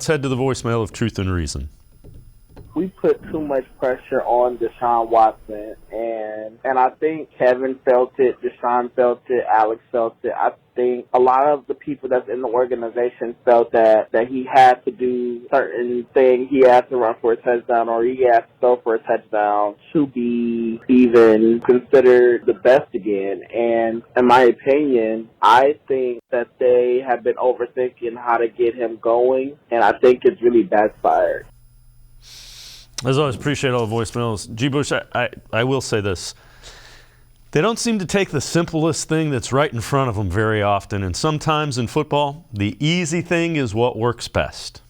Let's head to the voicemail of Truth and Reason. We put too much pressure on Deshaun Watson, and I think Kevin felt it, Deshaun felt it, Alex felt it. I think a lot of the people that's in the organization felt that he had to do certain things. He had to run for a touchdown, or he had to throw for a touchdown to be even considered the best again. And in my opinion, I think that they have been overthinking how to get him going, and I think it's really backfired. As always, appreciate all the voicemails. G. Bush, I will say this. They don't seem to take the simplest thing that's right in front of them very often. And sometimes in football, the easy thing is what works best.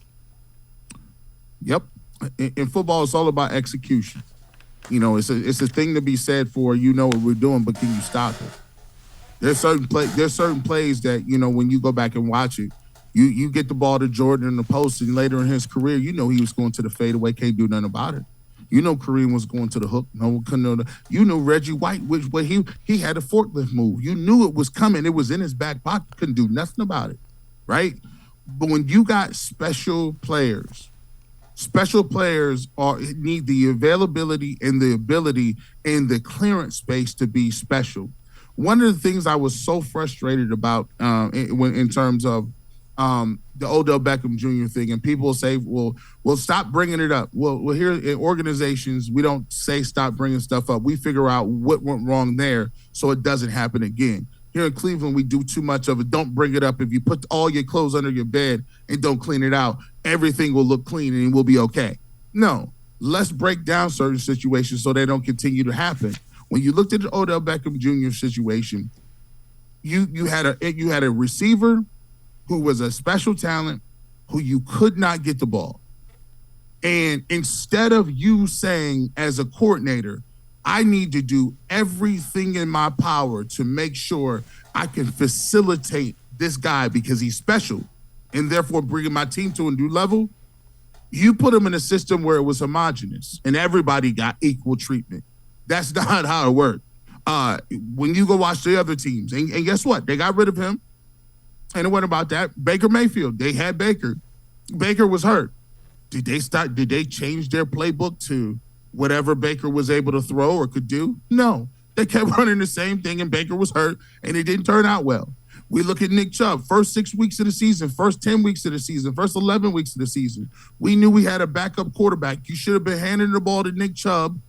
Yep. In football, it's all about execution. You know, it's a thing to be said for, you know what we're doing, but can you stop it? There's certain plays that, you know, when you go back and watch it, you get the ball to Jordan in the post, and later in his career, you know he was going to the fadeaway, can't do nothing about it. You know Kareem was going to the hook. No one couldn't know. You knew Reggie White, but he had a forklift move. You knew it was coming. It was in his back pocket. Couldn't do nothing about it, right? But when you got special players need the availability and the ability and the clearance space to be special. One of the things I was so frustrated about in terms of the Odell Beckham Jr. thing, and people will say, well, stop bringing it up. Well, here in organizations, we don't say stop bringing stuff up. We figure out what went wrong there so it doesn't happen again. Here in Cleveland, we do too much of it. Don't bring it up. If you put all your clothes under your bed and don't clean it out, everything will look clean and we'll be okay. No, let's break down certain situations so they don't continue to happen. When you looked at the Odell Beckham Jr. situation, you had a receiver who was a special talent, who you could not get the ball. And instead of you saying as a coordinator, I need to do everything in my power to make sure I can facilitate this guy because he's special and therefore bringing my team to a new level, you put him in a system where it was homogenous and everybody got equal treatment. That's not how it worked. When you go watch the other teams, and guess what? They got rid of him. And it wasn't about that. Baker Mayfield, they had Baker. Baker was hurt. Did they change their playbook to whatever Baker was able to throw or could do? No. They kept running the same thing, and Baker was hurt, and it didn't turn out well. We look at Nick Chubb, first 6 weeks of the season, first 10 weeks of the season, first 11 weeks of the season. We knew we had a backup quarterback. You should have been handing the ball to Nick Chubb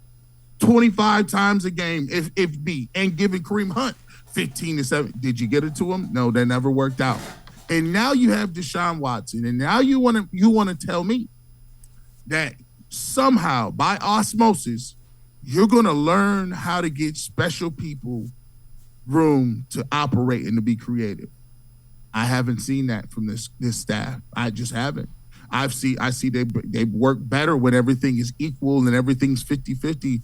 25 times a game, if be, and giving Kareem Hunt 15-7. Did you get it to him? No, that never worked out. And now you have Deshaun Watson, and now you want to tell me that somehow by osmosis you're going to learn how to get special people room to operate and to be creative. I haven't seen that from this staff. I just haven't. I see they work better when everything is equal and everything's 50-50.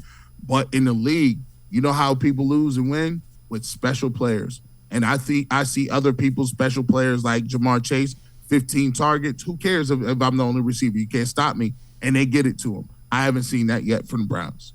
But in the league, you know how people lose and win? With special players. And I see other people's special players like Jamar Chase, 15 targets. Who cares if I'm the only receiver? You can't stop me. And they get it to him. I haven't seen that yet from the Browns.